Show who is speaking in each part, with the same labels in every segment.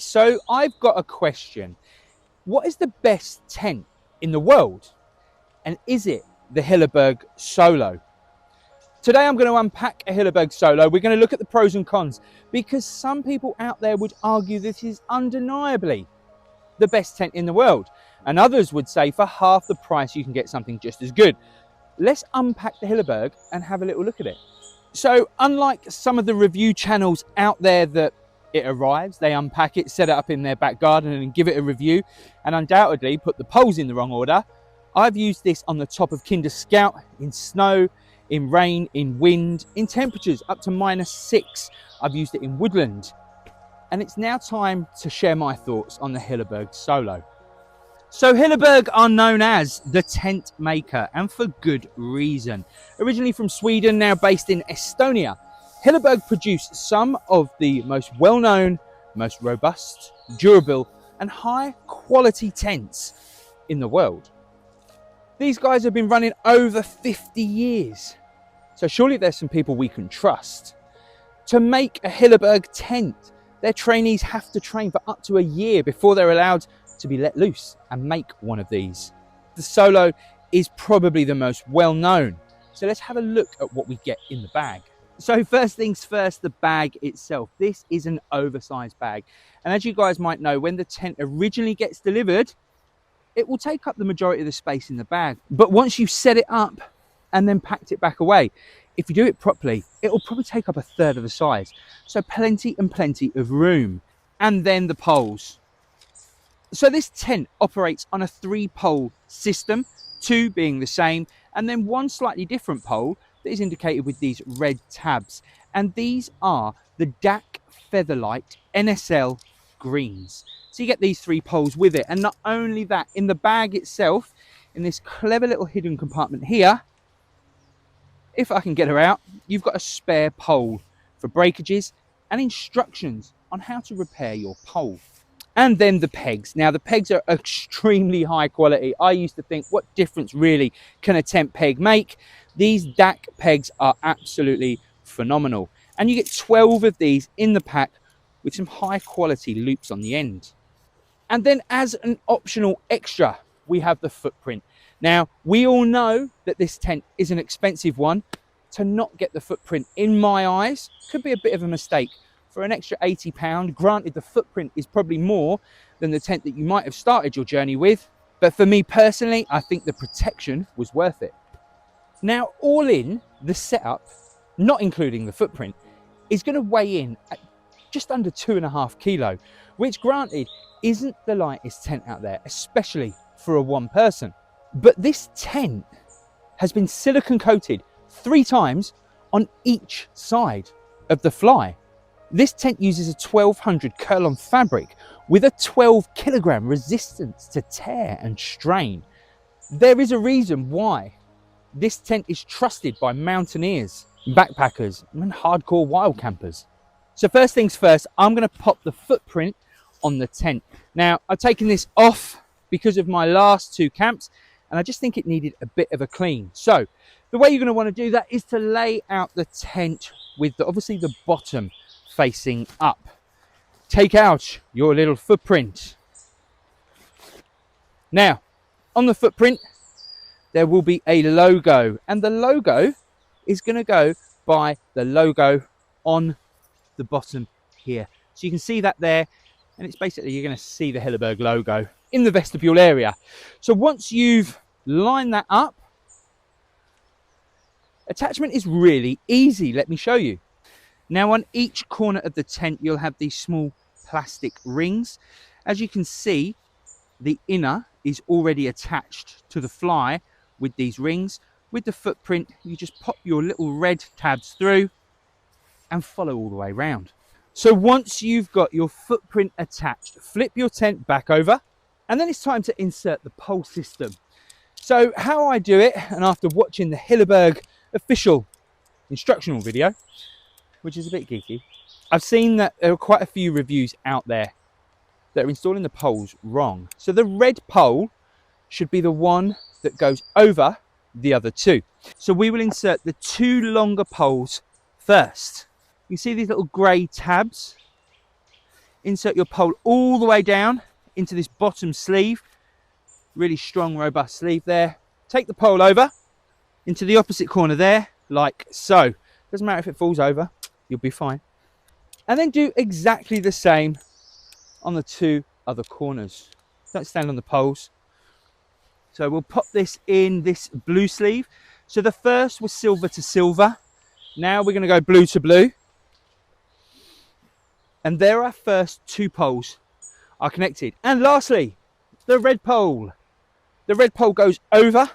Speaker 1: so I've got a question. What is the best tent in the world? And is it the Hilleberg Soulo? Today I'm going to unpack a Hilleberg Soulo. We're going to look at the pros and cons, because some people out there would argue this is undeniably the best tent in the world, and others would say for half the price you can get something just as good. Let's unpack the Hilleberg and have a little look at it. So unlike some of the review channels out there that it arrives, they unpack it, set it up in their back garden and give it a review, and undoubtedly put the poles in the wrong order, I've used this on the top of Kinder Scout, in snow, in rain, in wind, in temperatures up to -6. I've used it in woodland. And it's now time to share my thoughts on the Hilleberg Soulo. So Hilleberg are known as the tent maker, and for good reason. Originally from Sweden, now based in Estonia, Hilleberg produce some of the most well-known, most robust, durable and high quality tents in the world. These guys have been running over 50 years. So surely there's some people we can trust. To make a Hilleberg tent, their trainees have to train for up to a year before they're allowed to be let loose and make one of these. The Soulo is probably the most well-known. So let's have a look at what we get in the bag. So first things first, the bag itself. This is an oversized bag. And as you guys might know, when the tent originally gets delivered, it will take up the majority of the space in the bag. But once you set it up and then packed it back away, if you do it properly, it will probably take up a third of the size. So plenty and plenty of room. And then the poles. So this tent operates on a 3-pole system, 2 being the same, and then 1 slightly different pole that is indicated with these red tabs. And these are the DAC Featherlight NSL greens. So you get these 3 poles with it. And not only that, in the bag itself, in this clever little hidden compartment here, if I can get her out, you've got a spare pole for breakages and instructions on how to repair your pole. And then the pegs. Now the pegs are extremely high quality. I used to think, what difference really can a tent peg make? These DAC pegs are absolutely phenomenal. And you get 12 of these in the pack with some high quality loops on the end. And then as an optional extra, we have the footprint. Now, we all know that this tent is an expensive one. To not get the footprint, in my eyes, could be a bit of a mistake. For an extra £80, granted the footprint is probably more than the tent that you might have started your journey with, but for me personally, I think the protection was worth it. Now, all in, the setup, not including the footprint, is going to weigh in at just under 2.5 kilo, which granted isn't the lightest tent out there, especially for a one person. But this tent has been silicone coated 3 times on each side of the fly. This tent uses a 1200 Kerlon fabric with a 12 kilogram resistance to tear and strain. There is a reason why this tent is trusted by mountaineers, backpackers and hardcore wild campers. So first things first, I'm going to pop the footprint on the tent. Now I've taken this off because of my last 2 camps, and I just think it needed a bit of a clean. So the way you're going to want to do that is to lay out the tent with obviously the bottom facing up. Take out your little footprint. Now, on the footprint, there will be a logo, and the logo is going to go by the logo on the bottom here. So you can see that there, and it's basically, you're going to see the Hilleberg logo in the vestibule area. So once you've lined that up, attachment is really easy. Let me show you. Now on each corner of the tent, you'll have these small plastic rings. As you can see, the inner is already attached to the fly with these rings. With the footprint, you just pop your little red tabs through and follow all the way around. So once you've got your footprint attached, flip your tent back over, and then it's time to insert the pole system. So how I do it, and after watching the Hilleberg official instructional video, which is a bit geeky, I've seen that there are quite a few reviews out there that are installing the poles wrong. So the red pole should be the one that goes over the other 2. So we will insert the 2 longer poles first. You see these little grey tabs? insert your pole all the way down into this bottom sleeve. Really strong, robust sleeve there. Take the pole over into the opposite corner there, like so. Doesn't matter if it falls over, you'll be fine. And then do exactly the same on the 2 other corners. Don't stand on the poles. So we'll pop this in this blue sleeve. So the first was silver to silver. Now we're going to go blue to blue. And there our first 2 poles are connected. And lastly, the red pole. The red pole goes over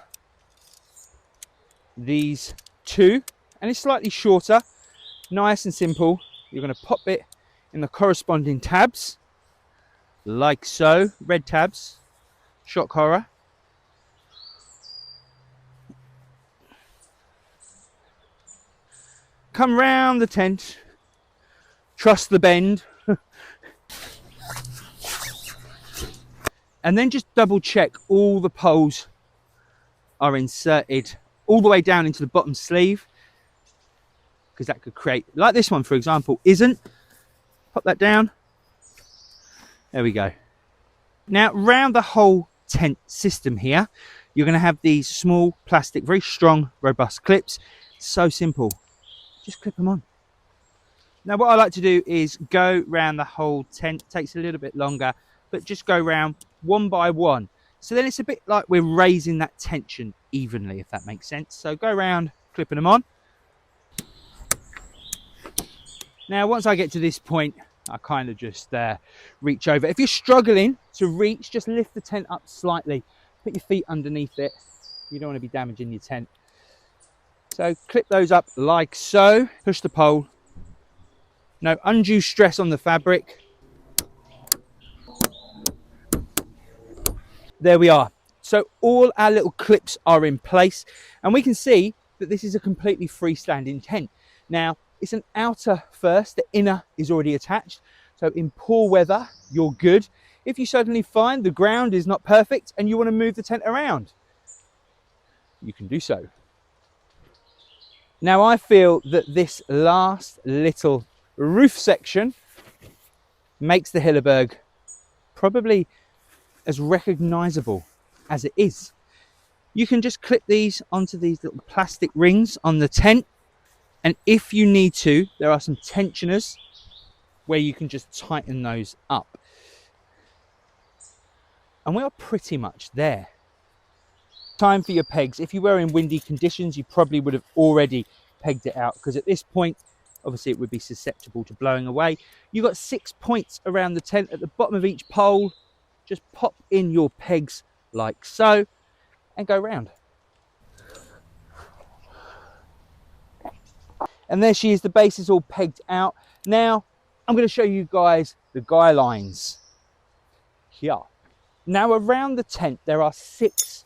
Speaker 1: these 2 and it's slightly shorter. Nice and simple. You're going to pop it in the corresponding tabs, like so. Red tabs, shock horror. Come round the tent, trust the bend, and then just double check all the poles are inserted all the way down into the bottom sleeve, because that could create, like this one for example, isn't. Pop that down. There we go. Now round the whole tent system here, you're going to have these small plastic, very strong, robust clips. So simple. Just clip them on. Now what I like to do is go round the whole tent. It takes a little bit longer, but just go round one by one. So then it's a bit like we're raising that tension evenly, if that makes sense. So go round clipping them on. Now once I get to this point, I kind of just reach over. If you're struggling to reach, just lift the tent up slightly. Put your feet underneath it. You don't want to be damaging your tent. So clip those up like so. Push the pole. No undue stress on the fabric. There we are. So all our little clips are in place, and we can see that this is a completely freestanding tent. Now it's an outer first, the inner is already attached. So in poor weather, you're good. If you suddenly find the ground is not perfect and you want to move the tent around, you can do so. Now I feel that this last little roof section makes the Hilleberg probably as recognizable as it is. You can just clip these onto these little plastic rings on the tent, and if you need to, there are some tensioners where you can just tighten those up. And we are pretty much there. Time for your pegs. If you were in windy conditions, you probably would have already pegged it out, because at this point, obviously it would be susceptible to blowing away. You've got 6 points around the tent at the bottom of each pole. Just pop in your pegs like so and go round. And there she is, the base is all pegged out. Now I'm going to show you guys the guy lines here. Now around the tent there are 6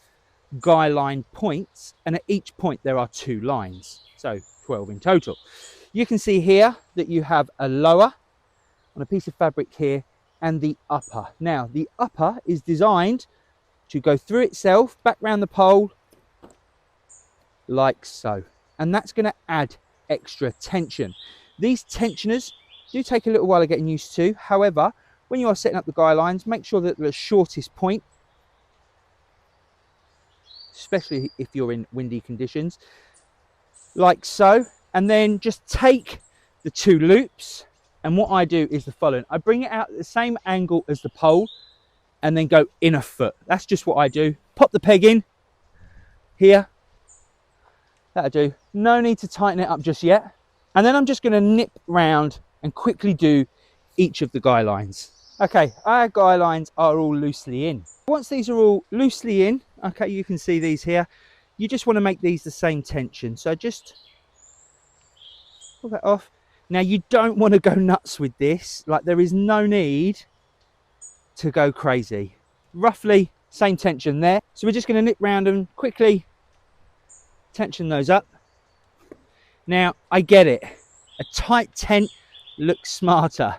Speaker 1: guy line points, and at each point there are 2 lines, so 12 in total. You can see here that you have a lower on a piece of fabric here and the upper. Now the upper is designed to go through itself back round the pole like so, and that's going to add extra tension. These tensioners do take a little while of getting used to. However, when you are setting up the guy lines, make sure that the shortest point, especially if you're in windy conditions, like so, and then just take the 2 loops, and what I do is the following. I bring it out at the same angle as the pole and then go in a foot. That's just what I do. Pop the peg in here. That'll do. No need to tighten it up just yet. And then I'm just going to nip round and quickly do each of the guy lines. Okay, our guy lines are all loosely in. Once these are all loosely in, okay, you can see these here. You just want to make these the same tension. So just pull that off. Now you don't want to go nuts with this. Like, there is no need to go crazy. Roughly same tension there. So we're just going to nip round and quickly tension those up. Now I get it. A tight tent looks smarter,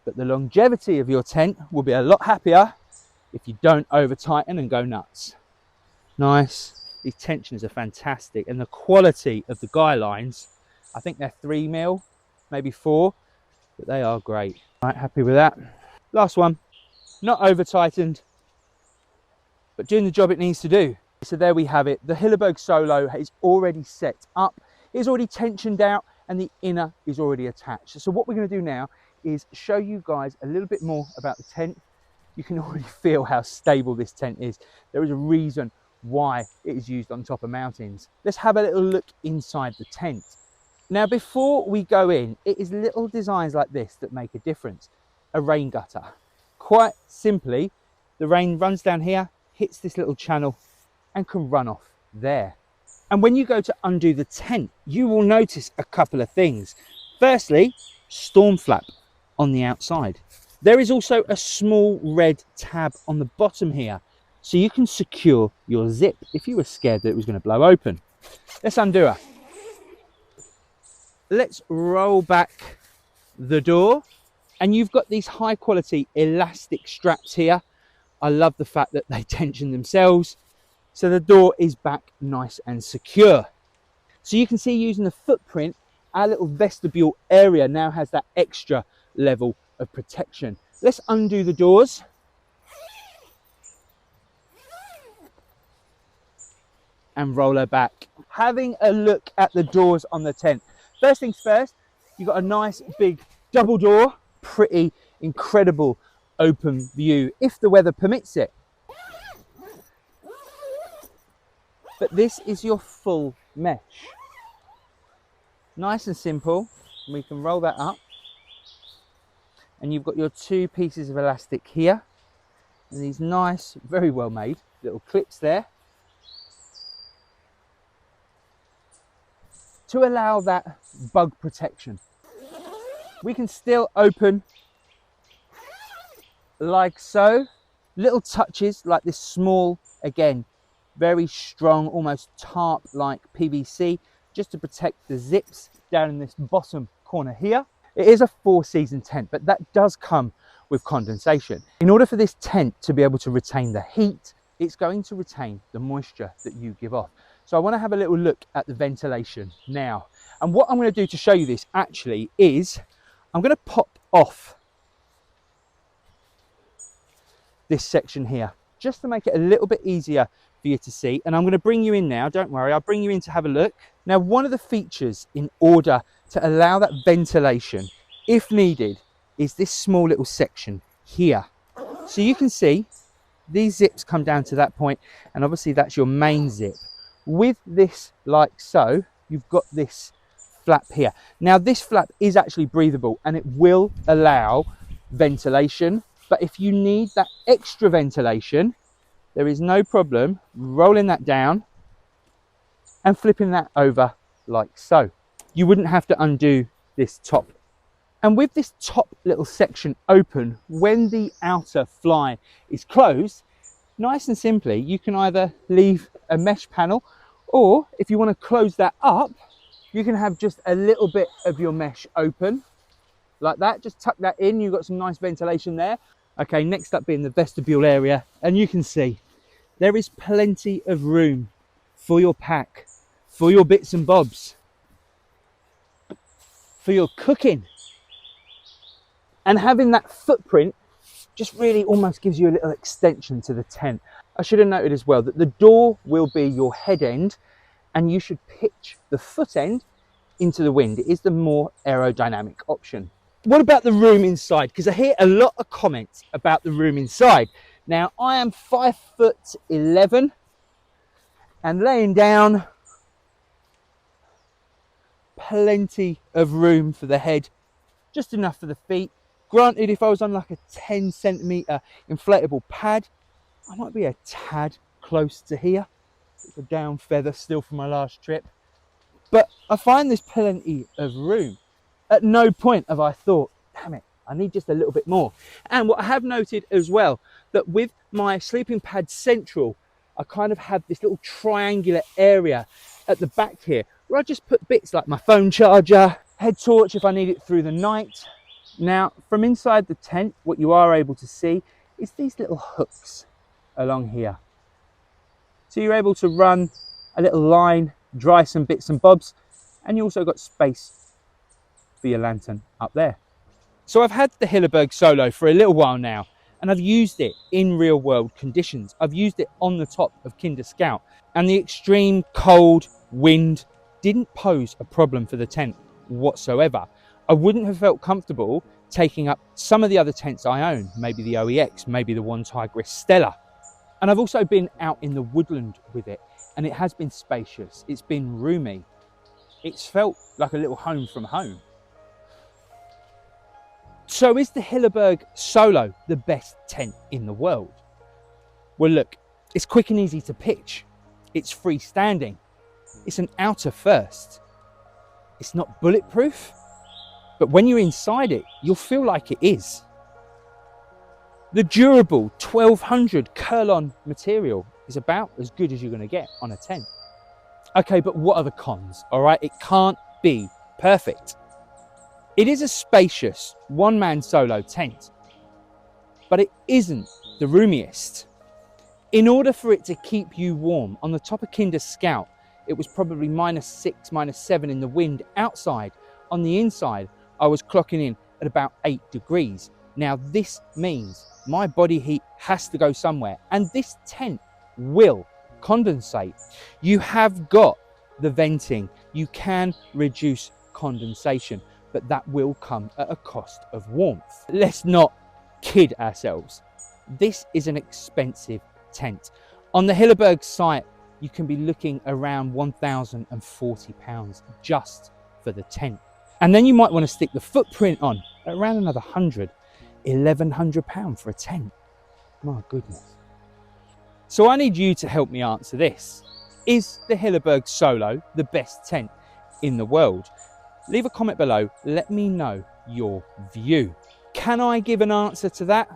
Speaker 1: but the longevity of your tent will be a lot happier if you don't over tighten and go nuts. Nice. These tensioners are fantastic, and the quality of the guy lines, I think they're 3 mil, maybe 4. but they are great. Right, happy with that. Last one, not over tightened, but doing the job it needs to do. So there we have it. The Hilleberg Soulo is already set up. It's already tensioned out and the inner is already attached. So what we're going to do now is show you guys a little bit more about the tent. You can already feel how stable this tent is. There is a reason why it is used on top of mountains. Let's have a little look inside the tent. Now, before we go in, it is little designs like this that make a difference. A rain gutter. Quite simply, the rain runs down here, hits this little channel and can run off there. And when you go to undo the tent, you will notice a couple of things. Firstly, storm flap on the outside. There is also a small red tab on the bottom here, so you can secure your zip if you were scared that it was going to blow open. Let's undo her. Let's roll back the door, and you've got these high quality elastic straps here. I love the fact that they tension themselves, so the door is back nice and secure. So you can see, using the footprint, our little vestibule area now has that extra level of protection. Let's undo the doors. And roll her back. Having a look at the doors on the tent. First things first, you've got a nice big double door, pretty incredible open view if the weather permits it. But this is your full mesh. Nice and simple. We can roll that up. And you've got your two pieces of elastic here. And these nice, very well made little clips there, to allow that bug protection. We can still open like so. Little touches like this small, again, very strong, almost tarp-like PVC, just to protect the zips down in this bottom corner here. It is a 4-season tent, but that does come with condensation. In order for this tent to be able to retain the heat, it's going to retain the moisture that you give off. So I want to have a little look at the ventilation now. And what I'm going to do to show you this actually is, I'm going to pop off this section here, just to make it a little bit easier for you to see. And I'm going to bring you in now, don't worry, I'll bring you in to have a look. Now, one of the features in order to allow that ventilation, if needed, is this small little section here. So you can see these zips come down to that point, and obviously that's your main zip. With this, like so, you've got this flap here. Now, this flap is actually breathable and it will allow ventilation, but if you need that extra ventilation, there is no problem rolling that down and flipping that over like so. You wouldn't have to undo this top. And with this top little section open, when the outer fly is closed, nice and simply, you can either leave a mesh panel, or if you want to close that up, you can have just a little bit of your mesh open like that. Just tuck that in, you've got some nice ventilation there. Okay, next up being the vestibule area, and you can see there is plenty of room for your pack, for your bits and bobs, for your cooking. And having that footprint just really almost gives you a little extension to the tent. I should have noted as well that the door will be your head end, and you should pitch the foot end into the wind. It is the more aerodynamic option. What about the room inside? Because I hear a lot of comments about the room inside. Now, I am 5'11", and laying down, plenty of room for the head, just enough for the feet. Granted, if I was on like a 10cm inflatable pad, I might be a tad close to here. It's a down feather still from my last trip. But I find there's plenty of room. At no point have I thought, damn it, I need just a little bit more. And what I have noted as well, that with my sleeping pad central, I kind of have this little triangular area at the back here, where I just put bits like my phone charger, head torch if I need it through the night. Now, from inside the tent, what you are able to see is these little hooks along here. So you're able to run a little line, dry some bits and bobs, and you also got space for your lantern up there. So I've had the Hilleberg Soulo for a little while now, and I've used it in real world conditions. I've used it on the top of Kinder Scout, and the extreme cold, wind didn't pose a problem for the tent whatsoever. I wouldn't have felt comfortable taking up some of the other tents I own, maybe the OEX, maybe the One Tigris Stella. And I've also been out in the woodland with it, and it has been spacious, it's been roomy. It's felt like a little home from home. So is the Hilleberg Soulo the best tent in the world? Well look, it's quick and easy to pitch. It's freestanding. It's an outer first. It's not bulletproof, but when you're inside it, you'll feel like it is. The durable 1200 Kerlon material is about as good as you're going to get on a tent. Okay, but what are the cons? All right, it can't be perfect. It is a spacious one-man solo tent, but it isn't the roomiest. In order for it to keep you warm, on the top of Kinder Scout, it was probably -6, -7 in the wind outside. On the inside, I was clocking in at about 8 degrees. Now this means my body heat has to go somewhere, and this tent will condensate. You have got the venting, you can reduce condensation, but that will come at a cost of warmth. Let's not kid ourselves. This is an expensive tent. On the Hilleberg site, you can be looking around £1,040 just for the tent. And then you might want to stick the footprint on at around another £1,100 for a tent. My goodness. So I need you to help me answer this. Is the Hilleberg Soulo the best tent in the world? Leave a comment below, let me know your view. Can I give an answer to that?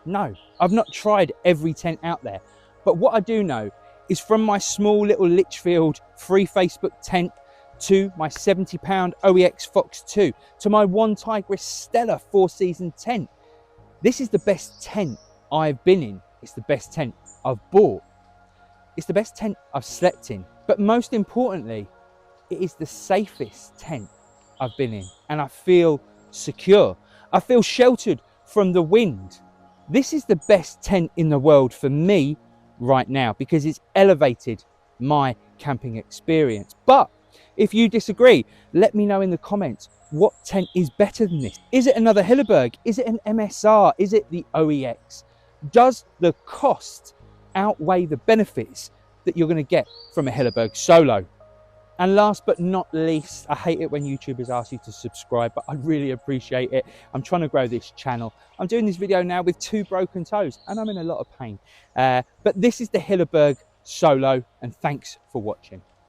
Speaker 1: No, I've not tried every tent out there, but what I do know is from my small little Litchfield free Facebook tent to my £70 OEX Fox 2 to my One Tigris Stella 4-season tent. This is the best tent I've been in. It's the best tent I've bought. It's the best tent I've slept in, but most importantly, it is the safest tent I've been in, and I feel secure. I feel sheltered from the wind. This is the best tent in the world for me right now because it's elevated my camping experience. But if you disagree, let me know in the comments what tent is better than this. Is it another Hilleberg? Is it an MSR? Is it the OEX? Does the cost outweigh the benefits that you're going to get from a Hilleberg Soulo? And last but not least, I hate it when YouTubers ask you to subscribe, but I really appreciate it. I'm trying to grow this channel. I'm doing this video now with 2 broken toes and I'm in a lot of pain. But this is the Hilleberg Soulo, and thanks for watching.